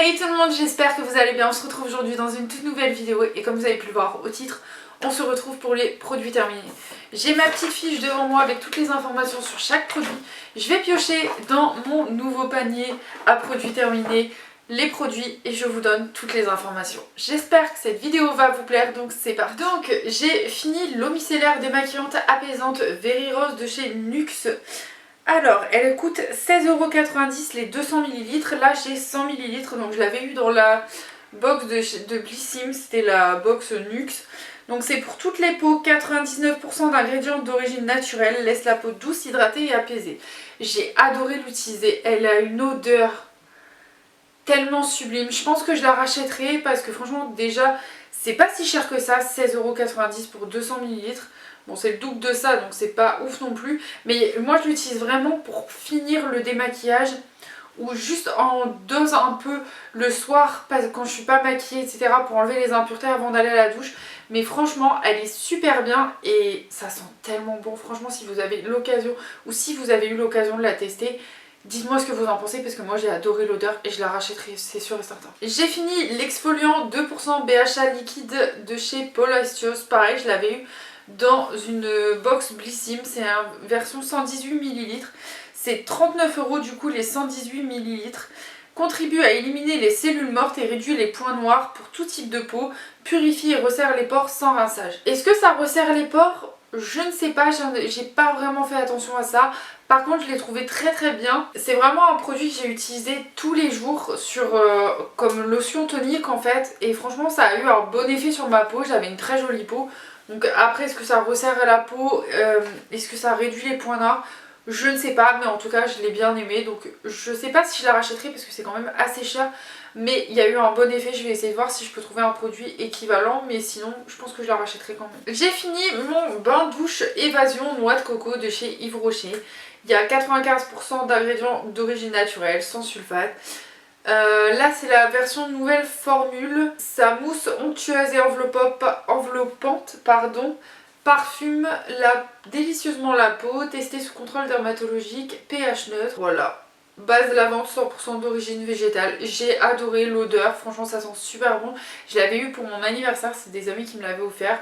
Hey tout le monde, j'espère que vous allez bien. On se retrouve aujourd'hui dans une toute nouvelle vidéo et comme vous avez pu le voir au titre, on se retrouve pour les produits terminés. J'ai ma petite fiche devant moi avec toutes les informations sur chaque produit. Je vais piocher dans mon nouveau panier à produits terminés les produits et je vous donne toutes les informations. J'espère que cette vidéo va vous plaire, donc c'est parti. Donc j'ai fini l'eau micellaire démaquillante apaisante Very Rose de chez Nuxe. Alors, elle coûte 16,90€ les 200 ml. Là, j'ai 100 ml. Donc, je l'avais eu dans la box de Blissim. C'était la box Nuxe. Donc, c'est pour toutes les peaux. 99% d'ingrédients d'origine naturelle. Laisse la peau douce, hydratée et apaisée. J'ai adoré l'utiliser. Elle a une odeur tellement sublime. Je pense que je la rachèterai parce que franchement, déjà, c'est pas si cher que ça. 16,90€ pour 200 ml. Bon, c'est le double de ça, donc c'est pas ouf non plus. Mais moi, je l'utilise vraiment pour finir le démaquillage ou juste en dose un peu le soir quand je suis pas maquillée, etc. pour enlever les impuretés avant d'aller à la douche. Mais franchement, elle est super bien et ça sent tellement bon. Franchement, si vous avez l'occasion ou si vous avez eu l'occasion de la tester, dites-moi ce que vous en pensez parce que moi j'ai adoré l'odeur et je la rachèterai, c'est sûr et certain. J'ai fini l'exfoliant 2% BHA liquide de chez Paul Astios. Pareil, je l'avais eu dans une box Blissim, c'est une version 118 ml. C'est 39€ du coup les 118 ml. Contribue à éliminer les cellules mortes et réduit les points noirs pour tout type de peau. Purifie et resserre les pores sans rinçage. Est-ce que ça resserre les pores? Je ne sais pas, j'ai pas vraiment fait attention à ça. Par contre, je l'ai trouvé très bien. C'est vraiment un produit que j'ai utilisé tous les jours comme lotion tonique en fait. Et franchement, ça a eu un bon effet sur ma peau. J'avais une très jolie peau. Donc après, est-ce que ça resserre la peau? Est-ce que ça réduit les points noirs? Je ne sais pas, mais en tout cas, je l'ai bien aimé. Donc je sais pas si je la rachèterai parce que c'est quand même assez cher. Mais il y a eu un bon effet, je vais essayer de voir si je peux trouver un produit équivalent. Mais sinon, je pense que je la rachèterai quand même. J'ai fini mon bain douche évasion noix de coco de chez Yves Rocher. Il y a 95% d'ingrédients d'origine naturelle, sans sulfate. Là c'est la version nouvelle formule. Sa mousse onctueuse et enveloppante parfume délicieusement la peau, testé sous contrôle dermatologique, pH neutre. Voilà, base lavande 100% d'origine végétale. J'ai adoré l'odeur, franchement ça sent super bon. Je l'avais eu pour mon anniversaire, c'est des amis qui me l'avaient offert.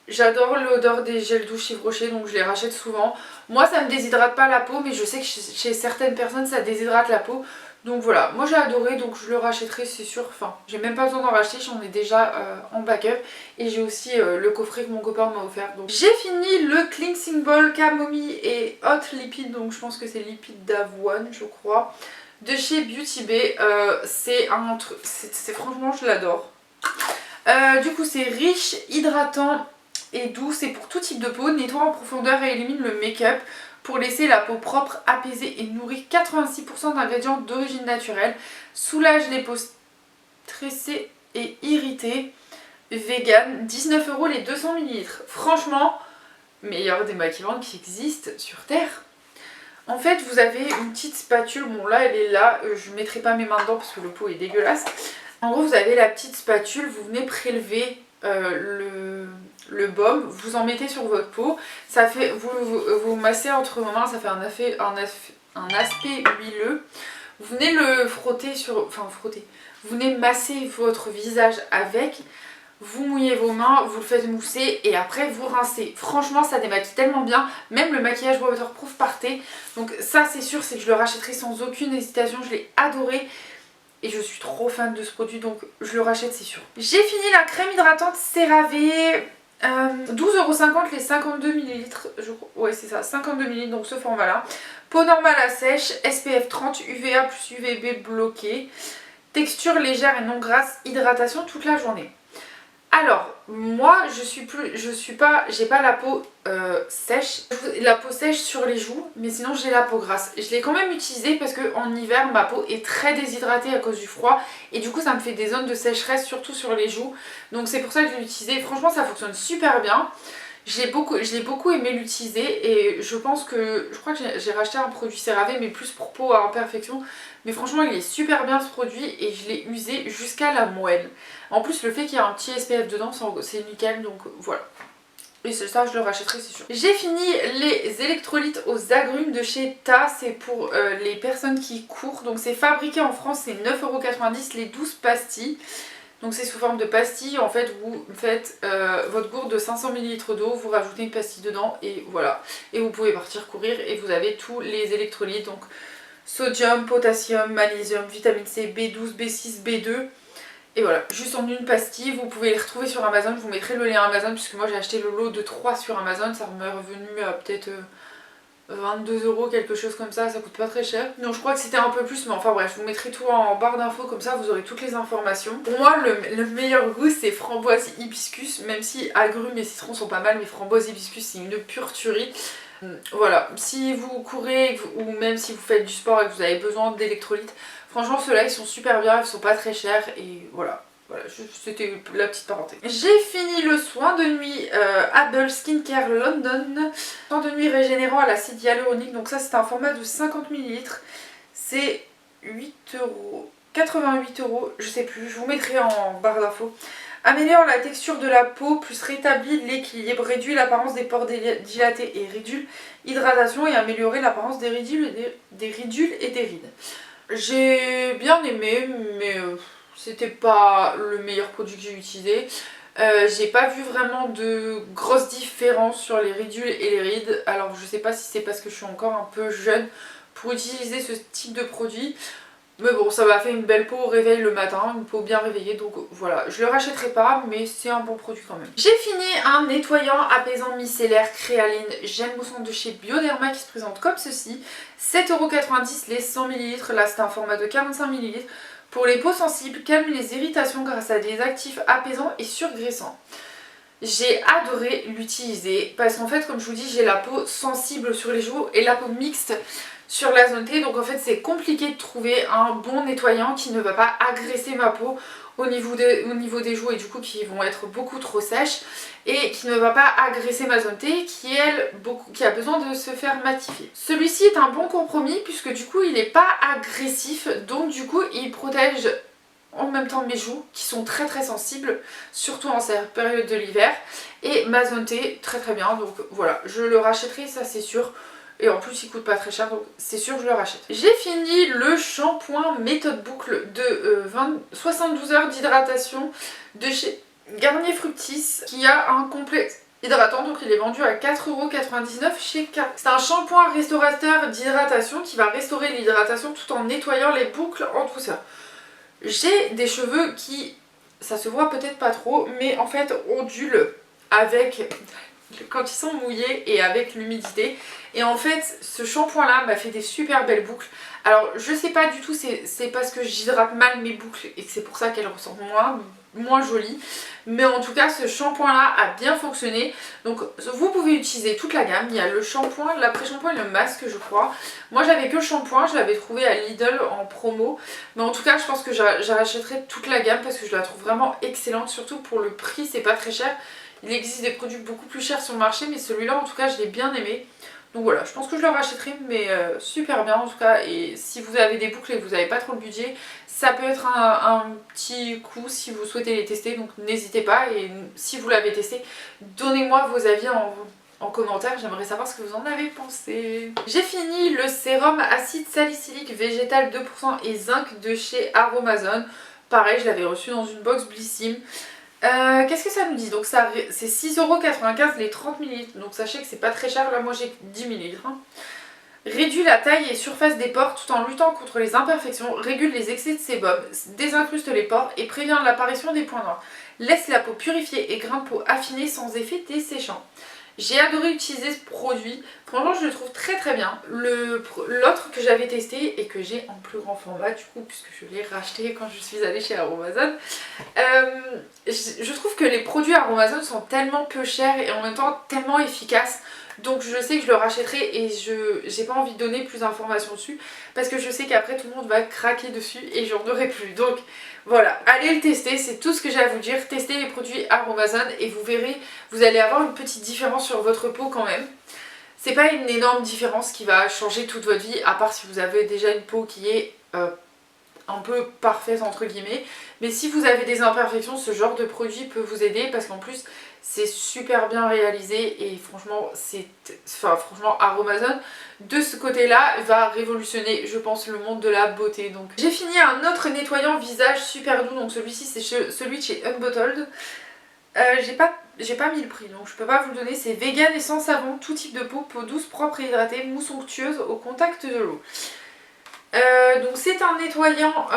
J'adore l'odeur des gels douche Yves Rocher, donc je les rachète souvent. Moi ça me déshydrate pas la peau, mais je sais que chez certaines personnes ça déshydrate la peau. Donc voilà, moi j'ai adoré, donc je le rachèterai c'est sûr. Enfin, j'ai même pas besoin d'en racheter, j'en ai déjà en backup. Et j'ai aussi le coffret que mon copain m'a offert. J'ai fini le cleansing ball camomille et hot lipide, donc je pense que c'est lipide d'avoine je crois, de chez Beauty Bay. C'est un truc, franchement je l'adore. Du coup c'est riche, hydratant et doux, c'est pour tout type de peau, nettoie en profondeur et élimine le make-up pour laisser la peau propre, apaisée et nourrie. 86% d'ingrédients d'origine naturelle, soulage les peaux stressées et irritées, vegan, 19€ les 200 ml. Franchement, meilleur démaquillant qui existe sur terre. En fait, vous avez une petite spatule, bon là elle est là, je ne mettrai pas mes mains dedans parce que le pot est dégueulasse. En gros, vous avez la petite spatule, vous venez prélever le baume, vous en mettez sur votre peau, ça fait, vous massez entre vos mains, ça fait un aspect huileux. Vous venez le frotter vous venez masser votre visage avec, vous mouillez vos mains, vous le faites mousser et après vous rincez. Franchement ça démaquille tellement bien, même le maquillage waterproof partait. Donc ça c'est sûr, c'est que je le rachèterai sans aucune hésitation, je l'ai adoré. Et je suis trop fan de ce produit, donc je le rachète c'est sûr. J'ai fini la crème hydratante CeraVe. 12,50€ les 52 ml. Ouais c'est ça, 52 ml, donc ce format là. Peau normale à sèche, SPF 30, UVA plus UVB bloqué. Texture légère et non grasse, hydratation toute la journée. Alors, moi j'ai pas la peau sèche, la peau sèche sur les joues, mais sinon j'ai la peau grasse. Je l'ai quand même utilisée parce qu'en hiver ma peau est très déshydratée à cause du froid et du coup ça me fait des zones de sécheresse surtout sur les joues. Donc c'est pour ça que je l'ai utilisée. Franchement ça fonctionne super bien. Je l'ai beaucoup aimé l'utiliser et je crois que j'ai racheté un produit CeraVe mais plus pour peau à imperfection. Mais franchement il est super bien ce produit et je l'ai usé jusqu'à la moelle. En plus le fait qu'il y a un petit SPF dedans c'est nickel, donc voilà. Et ça je le rachèterai c'est sûr. J'ai fini les électrolytes aux agrumes de chez Ta. C'est pour les personnes qui courent. Donc c'est fabriqué en France, c'est 9,90€ les 12 pastilles. Donc c'est sous forme de pastilles. En fait vous faites votre gourde de 500 ml d'eau, vous rajoutez une pastille dedans et voilà. Et vous pouvez partir courir et vous avez tous les électrolytes. Donc sodium, potassium, magnésium, vitamine C, B12, B6, B2. Et voilà, juste en une pastille, vous pouvez les retrouver sur Amazon, je vous mettrai le lien Amazon puisque moi j'ai acheté le lot de 3 sur Amazon, ça m'est revenu à peut-être 22€, quelque chose comme ça coûte pas très cher. Non, je crois que c'était un peu plus, mais enfin bref, je vous mettrai tout en barre d'infos, comme ça vous aurez toutes les informations. Pour moi, le meilleur goût c'est framboise hibiscus, même si agrumes et citron sont pas mal, mais framboise hibiscus c'est une pure tuerie. Voilà, si vous courez ou même si vous faites du sport et que vous avez besoin d'électrolytes, franchement ceux-là ils sont super bien, ils sont pas très chers et voilà. Voilà, c'était la petite parenthèse. J'ai fini le soin de nuit Able Skincare London. Soin de nuit régénérant à l'acide hyaluronique. Donc ça c'est un format de 50 ml. C'est 8€, 88€, je sais plus, je vous mettrai en barre d'infos. Améliore la texture de la peau, plus rétablit l'équilibre, réduit l'apparence des pores dilatés et ridules, hydratation et améliorer l'apparence des ridules et des rides. J'ai bien aimé, mais c'était pas le meilleur produit que j'ai utilisé. J'ai pas vu vraiment de grosses différences sur les ridules et les rides. Alors je sais pas si c'est parce que je suis encore un peu jeune pour utiliser ce type de produit. Mais bon, ça m'a fait une belle peau au réveil le matin, une peau bien réveillée, donc voilà, je le rachèterai pas, mais c'est un bon produit quand même. J'ai fini un nettoyant apaisant micellaire créaline gel moussant de chez Bioderma qui se présente comme ceci. 7,90€ les 100 ml, là c'est un format de 45 ml. Pour les peaux sensibles, calme les irritations grâce à des actifs apaisants et surgraissants. J'ai adoré l'utiliser parce qu'en fait, comme je vous dis, j'ai la peau sensible sur les joues et la peau mixte sur la zone T. Donc en fait, c'est compliqué de trouver un bon nettoyant qui ne va pas agresser ma peau au niveau des joues et du coup qui vont être beaucoup trop sèches et qui ne va pas agresser ma zone T qui elle qui a besoin de se faire matifier. Celui-ci est un bon compromis puisque du coup il n'est pas agressif, donc du coup il protège en même temps mes joues qui sont très très sensibles, surtout en cette période de l'hiver, et ma zone T très très bien, donc voilà, je le rachèterai, ça c'est sûr. Et en plus il coûte pas très cher, donc c'est sûr que je le rachète. J'ai fini le shampoing méthode boucle de 72 heures d'hydratation de chez Garnier Fructis qui a un complexe hydratant, donc il est vendu à 4,99€ chez K. C'est un shampoing restaurateur d'hydratation qui va restaurer l'hydratation tout en nettoyant les boucles en douceur. J'ai des cheveux qui, ça se voit peut-être pas trop, mais en fait ondulent avec quand ils sont mouillés et avec l'humidité. Et en fait ce shampoing là m'a fait des super belles boucles. Alors je sais pas du tout, c'est parce que j'hydrate mal mes boucles et que c'est pour ça qu'elles ressortent moins jolies. Mais en tout cas ce shampoing là a bien fonctionné. Donc vous pouvez utiliser toute la gamme. Il y a le shampoing, l'après-shampoing et le masque je crois. Moi j'avais que le shampoing, je l'avais trouvé à Lidl en promo. Mais en tout cas je pense que j'achèterai toute la gamme parce que je la trouve vraiment excellente. Surtout pour le prix, c'est pas très cher. Il existe des produits beaucoup plus chers sur le marché, mais celui-là en tout cas je l'ai bien aimé. Donc voilà, je pense que je le rachèterai, mais super bien en tout cas. Et si vous avez des boucles et que vous n'avez pas trop le budget, ça peut être un petit coup si vous souhaitez les tester. Donc n'hésitez pas, et si vous l'avez testé, donnez-moi vos avis en commentaire, j'aimerais savoir ce que vous en avez pensé. J'ai fini le sérum acide salicylique végétal 2% et zinc de chez Aromazone. Pareil, je l'avais reçu dans une box Blissim. Qu'est-ce que ça nous dit? Donc c'est 6,95€ les 30 ml. Donc sachez que c'est pas très cher, là moi j'ai 10 ml. Réduit la taille et surface des pores tout en luttant contre les imperfections, régule les excès de sébum, désincruste les pores et prévient l'apparition des points noirs. Laisse la peau purifiée et grain de peau affiné sans effet desséchant. J'ai adoré utiliser ce produit, franchement je le trouve très très bien. L'autre que j'avais testé et que j'ai en plus grand format du coup, puisque je l'ai racheté quand je suis allée chez Aromazone, je trouve que les produits Aromazone sont tellement peu chers et en même temps tellement efficaces. Donc je sais que je le rachèterai et j'ai pas envie de donner plus d'informations dessus parce que je sais qu'après tout le monde va craquer dessus et j'en aurai plus. Donc voilà, allez le tester, c'est tout ce que j'ai à vous dire. Testez les produits Aromazone et vous verrez, vous allez avoir une petite différence sur votre peau quand même. C'est pas une énorme différence qui va changer toute votre vie, à part si vous avez déjà une peau qui est un peu parfaite entre guillemets. Mais si vous avez des imperfections, ce genre de produit peut vous aider parce qu'en plus C'est super bien réalisé et franchement, franchement Aromazone de ce côté-là va révolutionner, je pense, le monde de la beauté. Donc j'ai fini un autre nettoyant visage super doux, donc celui-ci c'est celui de chez Unbottled. J'ai pas mis le prix, donc je peux pas vous le donner. C'est vegan et sans savon, tout type de peau douce, propre et hydratée, mousse onctueuse au contact de l'eau. Donc c'est un nettoyant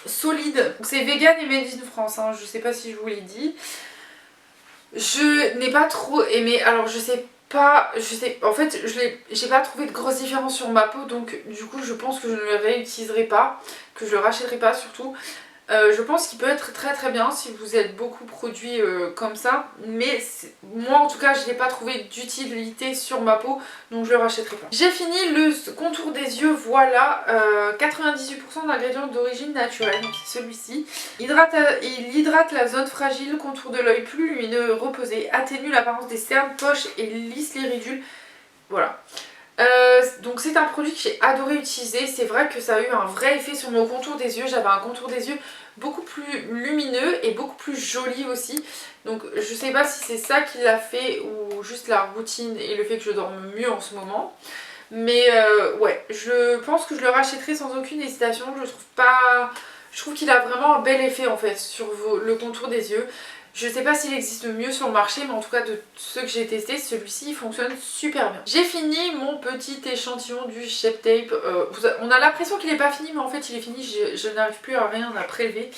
solide, c'est vegan et made in France, hein, je sais pas si je vous l'ai dit. Je n'ai pas trop aimé, alors en fait j'ai pas trouvé de grosse différence sur ma peau, donc du coup je pense que je ne le réutiliserai pas, que je le rachèterai pas surtout. Je pense qu'il peut être très très bien si vous êtes beaucoup produit comme ça, mais moi en tout cas je n'ai pas trouvé d'utilité sur ma peau, donc je le rachèterai pas. J'ai fini le contour des yeux, voilà, 98% d'ingrédients d'origine naturelle, donc c'est celui-ci. Il hydrate la zone fragile, contour de l'œil plus lumineux, reposé, atténue l'apparence des cernes, poches et lisse les ridules, voilà. Donc c'est un produit que j'ai adoré utiliser, c'est vrai que ça a eu un vrai effet sur mon contour des yeux, j'avais un contour des yeux beaucoup plus lumineux et beaucoup plus joli aussi, donc je sais pas si c'est ça qui l'a fait ou juste la routine et le fait que je dorme mieux en ce moment, mais ouais, je pense que je le rachèterai sans aucune hésitation, je trouve qu'il a vraiment un bel effet en fait sur le contour des yeux. Je sais pas s'il existe mieux sur le marché, mais en tout cas de ceux que j'ai testés, celui-ci fonctionne super bien. J'ai fini mon petit échantillon du Shape Tape. On a l'impression qu'il n'est pas fini, mais en fait il est fini, je n'arrive plus à rien à prélever.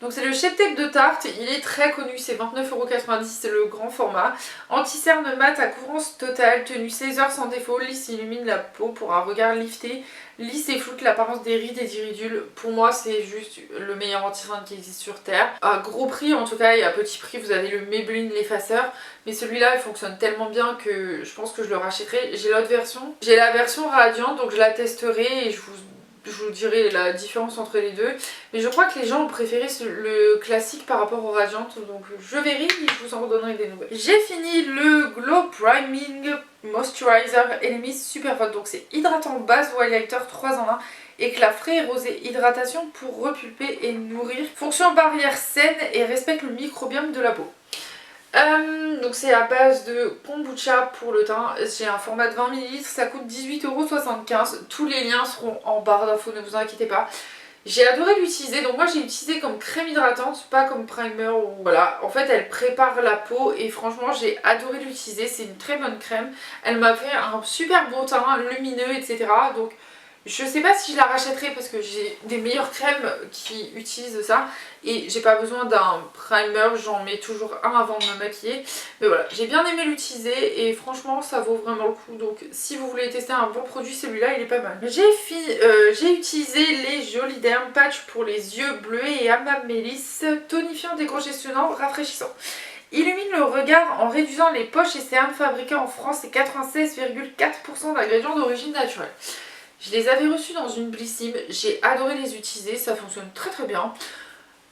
Donc c'est le Shape Tape de Tarte, il est très connu, c'est 29,90€, c'est le grand format. Anti-cerne mat à couvrance totale, tenue 16 heures sans défaut, lisse illumine la peau pour un regard lifté, lisse et floute l'apparence des rides et d'iridules. Pour moi c'est juste le meilleur anti-cerne qui existe sur Terre. À gros prix en tout cas et à petit prix vous avez le Maybelline l'effaceur, mais celui-là il fonctionne tellement bien que je pense que je le rachèterai. J'ai l'autre version, j'ai la version radiante, donc je la testerai et je vous dirai la différence entre les deux, mais je crois que les gens ont préféré le classique par rapport au radiant, donc je verrai et je vous en redonnerai des nouvelles. J'ai fini le Glow Priming Moisturizer Enemy Super Hot, donc c'est hydratant base ou highlighter 3 en 1, éclat frais et rosé, hydratation pour repulper et nourrir, fonction barrière saine et respecte le microbiome de la peau. Donc c'est à base de kombucha pour le teint, j'ai un format de 20 ml, ça coûte 18,75€, tous les liens seront en barre d'infos, ne vous inquiétez pas. J'ai adoré l'utiliser, donc moi j'ai utilisé comme crème hydratante, pas comme primer ou voilà. En fait elle prépare la peau et franchement j'ai adoré l'utiliser, c'est une très bonne crème. Elle m'a fait un super beau teint, lumineux, etc. Donc je sais pas si je la rachèterai parce que j'ai des meilleures crèmes qui utilisent ça et j'ai pas besoin d'un primer, j'en mets toujours un avant de me maquiller. Mais voilà, j'ai bien aimé l'utiliser et franchement ça vaut vraiment le coup. Donc si vous voulez tester un bon produit, celui-là il est pas mal. J'ai utilisé les Joliderm Patch pour les yeux bleus et Amamélis, tonifiant, décongestionnant, rafraîchissant. Illumine le regard en réduisant les poches et cernes, fabriqués en France et 96,4% d'ingrédients d'origine naturelle. Je les avais reçus dans une Blissim, j'ai adoré les utiliser, ça fonctionne très très bien.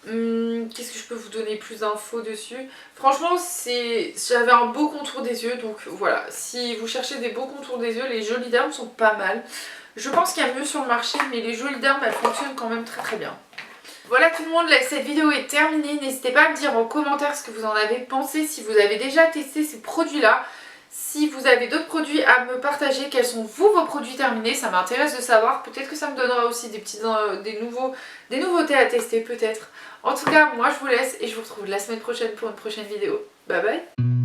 Qu'est-ce que je peux vous donner plus d'infos dessus? Franchement, j'avais un beau contour des yeux, donc voilà. Si vous cherchez des beaux contours des yeux, les Joliderm sont pas mal. Je pense qu'il y a mieux sur le marché, mais les Joliderm, elles fonctionnent quand même très très bien. Voilà tout le monde, cette vidéo est terminée. N'hésitez pas à me dire en commentaire ce que vous en avez pensé, si vous avez déjà testé ces produits-là. Si vous avez d'autres produits à me partager, quels sont vos produits terminés, ça m'intéresse de savoir. Peut-être que ça me donnera aussi des nouveautés à tester peut-être. En tout cas, moi je vous laisse et je vous retrouve la semaine prochaine pour une prochaine vidéo. Bye bye!